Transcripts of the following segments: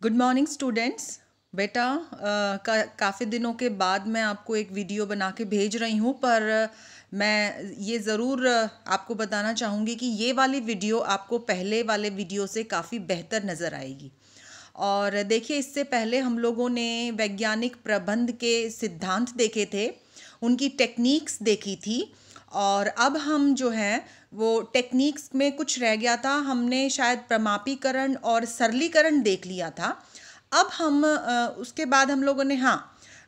Good morning students. बेटा काफ़ी दिनों के बाद मैं आपको एक वीडियो बना के भेज रही हूँ, पर मैं ये ज़रूर आपको बताना चाहूँगी कि ये वाली वीडियो आपको पहले वाले वीडियो से काफ़ी बेहतर नज़र आएगी। और देखिए, इससे पहले हम लोगों ने वैज्ञानिक प्रबंध के सिद्धांत देखे थे, उनकी टेक्निक्स देखी थी। और अब हम जो हैं वो टेक्निक्स में कुछ रह गया था, हमने शायद प्रमापीकरण और सरलीकरण देख लिया था। अब हम उसके बाद हम लोगों ने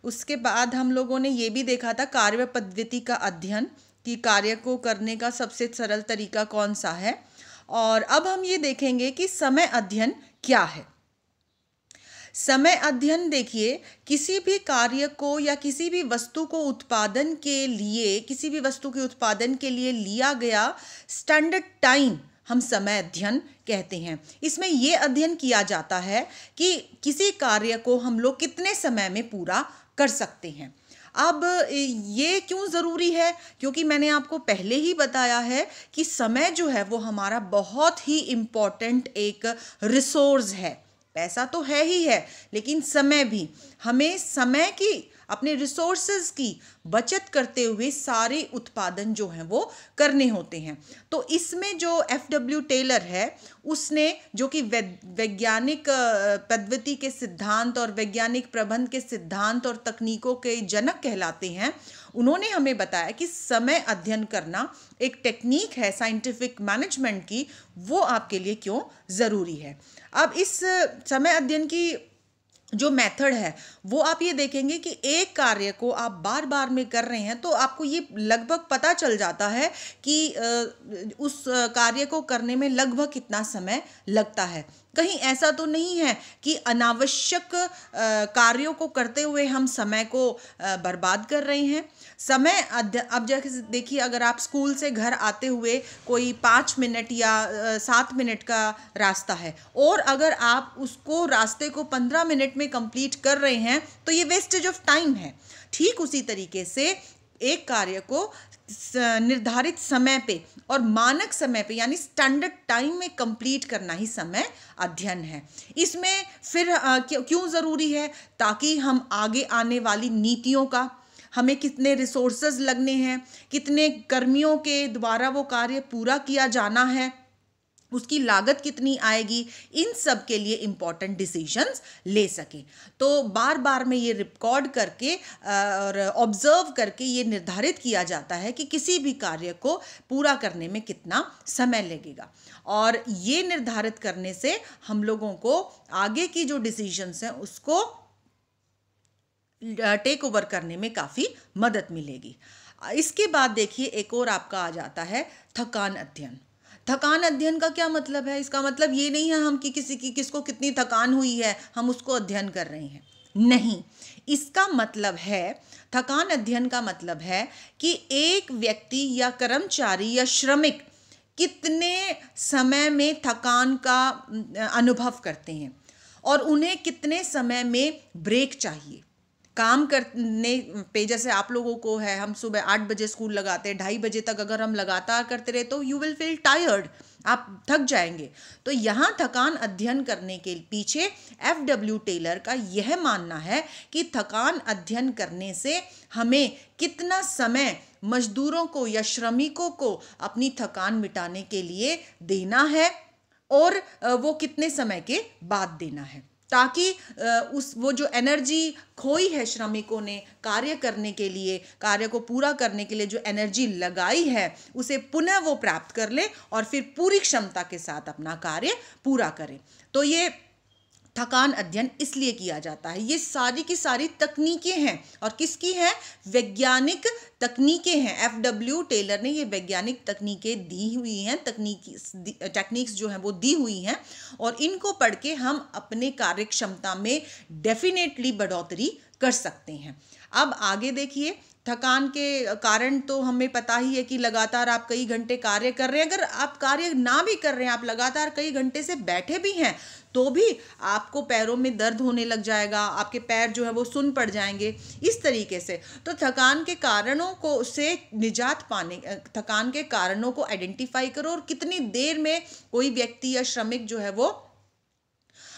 उसके बाद हम लोगों ने ये भी देखा था कार्य पद्धति का अध्ययन, कि कार्य को करने का सबसे सरल तरीका कौन सा है। और अब हम ये देखेंगे कि समय अध्ययन क्या है। समय अध्ययन देखिए, किसी भी कार्य को या किसी भी वस्तु को उत्पादन के लिए, किसी भी वस्तु के उत्पादन के लिए लिया गया स्टैंडर्ड टाइम हम समय अध्ययन कहते हैं। इसमें यह अध्ययन किया जाता है कि किसी कार्य को हम लोग कितने समय में पूरा कर सकते हैं। अब ये क्यों ज़रूरी है? क्योंकि मैंने आपको पहले ही बताया है कि समय जो है वो हमारा बहुत ही इम्पॉर्टेंट एक रिसोर्स है। पैसा तो है ही है, लेकिन समय भी। हमें समय की, अपने रिसोर्सेज की बचत करते हुए सारे उत्पादन जो हैं वो करने होते हैं। तो इसमें जो F.W. टेलर है, उसने, जो कि वैज्ञानिक पद्धति के सिद्धांत और वैज्ञानिक प्रबंध के सिद्धांत और तकनीकों के जनक कहलाते हैं, उन्होंने हमें बताया कि समय अध्ययन करना एक टेक्निक है साइंटिफिक मैनेजमेंट की, वो आपके लिए क्यों ज़रूरी है। अब इस समय अध्ययन की जो मेथड है वो आप ये देखेंगे कि एक कार्य को आप बार बार में कर रहे हैं तो आपको ये लगभग पता चल जाता है कि उस कार्य को करने में लगभग कितना समय लगता है। कहीं ऐसा तो नहीं है कि अनावश्यक कार्यों को करते हुए हम समय को बर्बाद कर रहे हैं। समय अब जैसे देखिए, अगर आप स्कूल से घर आते हुए कोई 5 मिनट या 7 मिनट का रास्ता है, और अगर आप उसको रास्ते को 15 मिनट में कंप्लीट कर रहे हैं तो ये वेस्टेज ऑफ टाइम है। ठीक उसी तरीके से एक कार्य को निर्धारित समय पे और मानक समय पे, यानी स्टैंडर्ड टाइम में कंप्लीट करना ही समय अध्ययन है। इसमें फिर क्यों ज़रूरी है? ताकि हम आगे आने वाली नीतियों का, हमें कितने रिसोर्सेज लगने हैं, कितने कर्मियों के द्वारा वो कार्य पूरा किया जाना है, उसकी लागत कितनी आएगी, इन सब के लिए इम्पॉर्टेंट डिसीजंस ले सकें। तो बार बार में ये रिकॉर्ड करके और ऑब्जर्व करके ये निर्धारित किया जाता है कि किसी भी कार्य को पूरा करने में कितना समय लगेगा। और ये निर्धारित करने से हम लोगों को आगे की जो डिसीजंस हैं उसको टेक ओवर करने में काफ़ी मदद मिलेगी। इसके बाद देखिए, एक और आपका आ जाता है थकान अध्ययन। थकान अध्ययन का क्या मतलब है? इसका मतलब ये नहीं है हम कि किसको कितनी थकान हुई है हम उसको अध्ययन कर रहे हैं, नहीं। इसका मतलब है, थकान अध्ययन का मतलब है कि एक व्यक्ति या कर्मचारी या श्रमिक कितने समय में थकान का अनुभव करते हैं और उन्हें कितने समय में ब्रेक चाहिए। काम करने पे, जैसे आप लोगों को है, हम सुबह 8 बजे स्कूल लगाते हैं, 2:30 बजे तक अगर हम लगातार करते रहे तो यू विल फील टायर्ड, आप थक जाएंगे। तो यहाँ थकान अध्ययन करने के पीछे F.W. टेलर का यह मानना है कि थकान अध्ययन करने से हमें कितना समय मजदूरों को या श्रमिकों को अपनी थकान मिटाने के लिए देना है और वो कितने समय के बाद देना है, ताकि वो जो एनर्जी खोई है श्रमिकों ने कार्य करने के लिए, कार्य को पूरा करने के लिए जो एनर्जी लगाई है, उसे पुनः वो प्राप्त कर ले और फिर पूरी क्षमता के साथ अपना कार्य पूरा करें। तो ये थकान अध्ययन इसलिए किया जाता है। ये सारी की सारी तकनीकें हैं, और किसकी हैं? वैज्ञानिक तकनीकें हैं। F.W. टेलर ने ये वैज्ञानिक तकनीकें दी हुई हैं, टेक्निक्स जो हैं वो दी हुई हैं, और इनको पढ़ के हम अपने कार्य क्षमता में डेफिनेटली बढ़ोतरी कर सकते हैं। अब आगे देखिए, थकान के कारण तो हमें पता ही है कि लगातार आप कई घंटे कार्य कर रहे हैं। अगर आप कार्य ना भी कर रहे हैं, आप लगातार कई घंटे से बैठे भी हैं, तो भी आपको पैरों में दर्द होने लग जाएगा, आपके पैर जो है वो सुन्न पड़ जाएंगे। इस तरीके से तो थकान के कारणों को से निजात पाने, थकान के कारणों को आइडेंटिफाई करो और कितनी देर में कोई व्यक्ति या श्रमिक जो है वो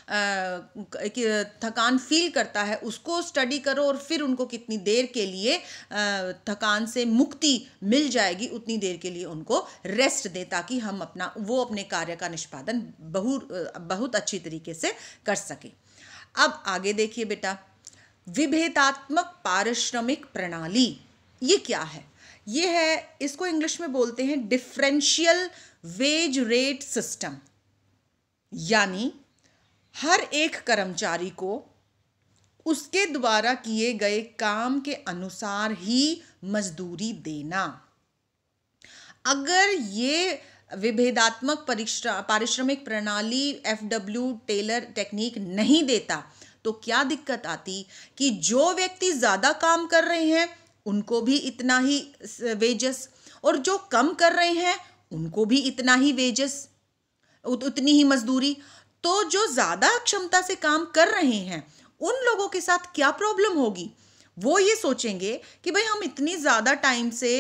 थकान फील करता है उसको स्टडी करो, और फिर उनको कितनी देर के लिए थकान से मुक्ति मिल जाएगी उतनी देर के लिए उनको रेस्ट दें, ताकि हम वो अपने कार्य का निष्पादन बहुत अच्छी तरीके से कर सके। अब आगे देखिए बेटा, विभेदात्मक पारिश्रमिक प्रणाली ये क्या है? ये है, इसको इंग्लिश में बोलते हैं डिफरेंशियल वेज रेट सिस्टम, यानी हर एक कर्मचारी को उसके द्वारा किए गए काम के अनुसार ही मजदूरी देना। अगर ये विभेदात्मक पारिश्रमिक प्रणाली FW टेलर टेक्निक नहीं देता तो क्या दिक्कत आती कि जो व्यक्ति ज़्यादा काम कर रहे हैं उनको भी इतना ही वेजेस, और जो कम कर रहे हैं उनको भी इतना ही वेजेस, उतनी ही मजदूरी। तो जो ज़्यादा क्षमता से काम कर रहे हैं उन लोगों के साथ क्या प्रॉब्लम होगी? वो ये सोचेंगे कि भाई हम इतनी ज़्यादा टाइम से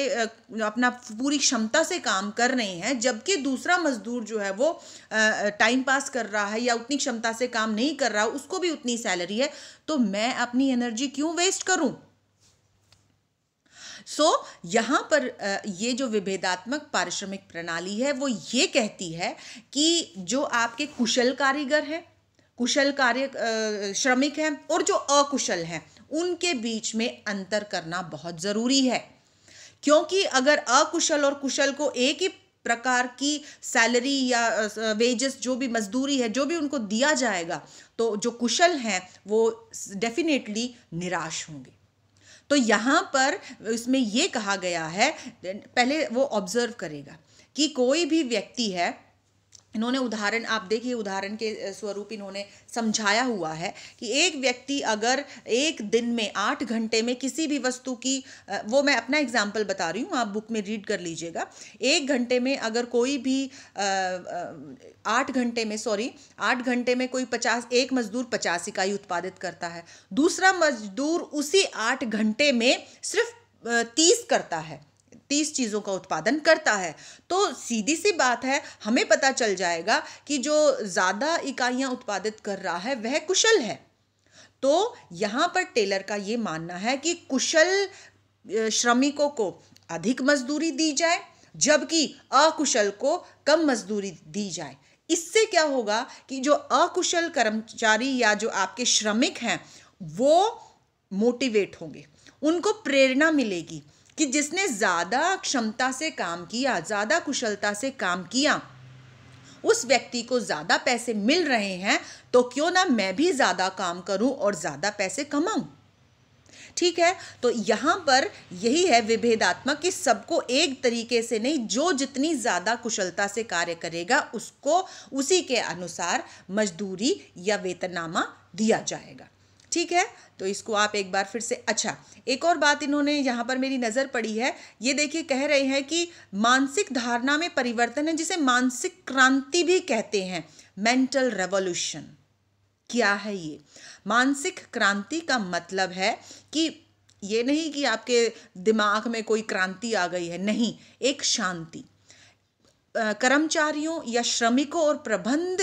अपना पूरी क्षमता से काम कर रहे हैं, जबकि दूसरा मजदूर जो है वो टाइम पास कर रहा है या उतनी क्षमता से काम नहीं कर रहा, उसको भी उतनी सैलरी है, तो मैं अपनी एनर्जी क्यों वेस्ट करूं? यहाँ पर ये जो विभेदात्मक पारिश्रमिक प्रणाली है वो ये कहती है कि जो आपके कुशल कारीगर हैं, कुशल कार्य श्रमिक हैं, और जो अकुशल हैं, उनके बीच में अंतर करना बहुत ज़रूरी है। क्योंकि अगर अकुशल और कुशल को एक ही प्रकार की सैलरी या वेजेस, जो भी मजदूरी है, जो भी उनको दिया जाएगा, तो जो कुशल हैं वो डेफिनेटली निराश होंगे। तो यहाँ पर इसमें ये कहा गया है, पहले वो ऑब्जर्व करेगा कि कोई भी व्यक्ति है, इन्होंने उदाहरण, आप देखिए उदाहरण के स्वरूप इन्होंने समझाया हुआ है कि एक व्यक्ति अगर एक दिन में 8 घंटे में किसी भी वस्तु की, वो मैं अपना एग्जाम्पल बता रही हूँ, आप बुक में रीड कर लीजिएगा, 1 घंटे में अगर कोई भी 8 घंटे में कोई 50, एक मजदूर 50 इकाई उत्पादित करता है, दूसरा मजदूर उसी 8 घंटे में सिर्फ 30 करता है, 30 चीज़ों का उत्पादन करता है, तो सीधी सी बात है, हमें पता चल जाएगा कि जो ज़्यादा इकाइयाँ उत्पादित कर रहा है वह कुशल है। तो यहाँ पर टेलर का ये मानना है कि कुशल श्रमिकों को अधिक मजदूरी दी जाए, जबकि अकुशल को कम मजदूरी दी जाए। इससे क्या होगा कि जो अकुशल कर्मचारी या जो आपके श्रमिक हैं वो मोटिवेट होंगे, उनको प्रेरणा मिलेगी कि जिसने ज़्यादा क्षमता से काम किया, ज़्यादा कुशलता से काम किया, उस व्यक्ति को ज़्यादा पैसे मिल रहे हैं, तो क्यों ना मैं भी ज़्यादा काम करूं और ज़्यादा पैसे कमाऊं। ठीक है, तो यहाँ पर यही है विभेदात्मक, कि सबको एक तरीके से नहीं, जो जितनी ज़्यादा कुशलता से कार्य करेगा उसको उसी के अनुसार मजदूरी या वेतननामा दिया जाएगा। ठीक है, तो इसको आप एक बार फिर से, अच्छा एक और बात इन्होंने यहाँ पर मेरी नज़र पड़ी है, ये देखिए कह रहे हैं कि मानसिक धारणा में परिवर्तन है, जिसे मानसिक क्रांति भी कहते हैं, मेंटल रेवोल्यूशन। क्या है ये? मानसिक क्रांति का मतलब है कि ये नहीं कि आपके दिमाग में कोई क्रांति आ गई है, नहीं, एक शांति, कर्मचारियों या श्रमिकों और प्रबंध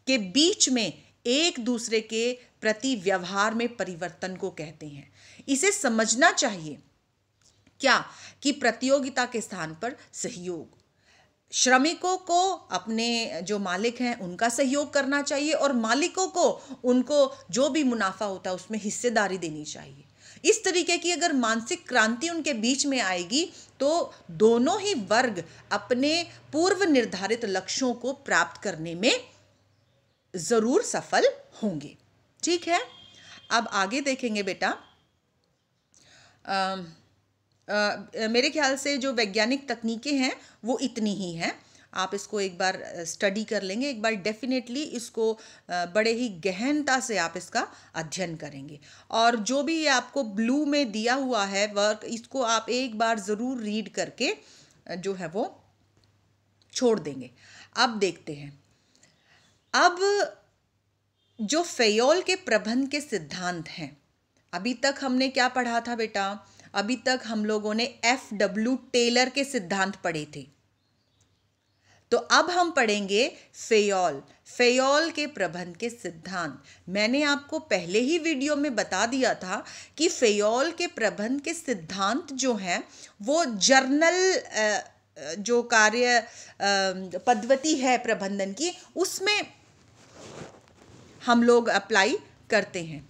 के बीच में एक दूसरे के प्रति व्यवहार में परिवर्तन को कहते हैं। इसे समझना चाहिए क्या कि प्रतियोगिता के स्थान पर सहयोग, श्रमिकों को अपने जो मालिक हैं उनका सहयोग करना चाहिए, और मालिकों को उनको जो भी मुनाफा होता है उसमें हिस्सेदारी देनी चाहिए। इस तरीके की अगर मानसिक क्रांति उनके बीच में आएगी तो दोनों ही वर्ग अपने पूर्व निर्धारित लक्ष्यों को प्राप्त करने में जरूर सफल होंगे। ठीक है, अब आगे देखेंगे बेटा, मेरे ख्याल से जो वैज्ञानिक तकनीकें हैं वो इतनी ही हैं। आप इसको एक बार स्टडी कर लेंगे, एक बार डेफिनेटली इसको बड़े ही गहनता से आप इसका अध्ययन करेंगे, और जो भी आपको ब्लू में दिया हुआ है वर्क, इसको आप एक बार ज़रूर रीड करके जो है वो छोड़ देंगे। अब देखते हैं, अब जो फेयोल के प्रबंध के सिद्धांत हैं, अभी तक हमने क्या पढ़ा था बेटा? अभी तक हम लोगों ने FW टेलर के सिद्धांत पढ़े थे। तो अब हम पढ़ेंगे फेयोल। फेयोल के प्रबंध के सिद्धांत। मैंने आपको पहले ही वीडियो में बता दिया था कि फेयोल के प्रबंध के सिद्धांत जो हैं वो जर्नल जो कार्य पद्धति है प्रबंधन की, उसमें हम लोग अप्लाई करते हैं।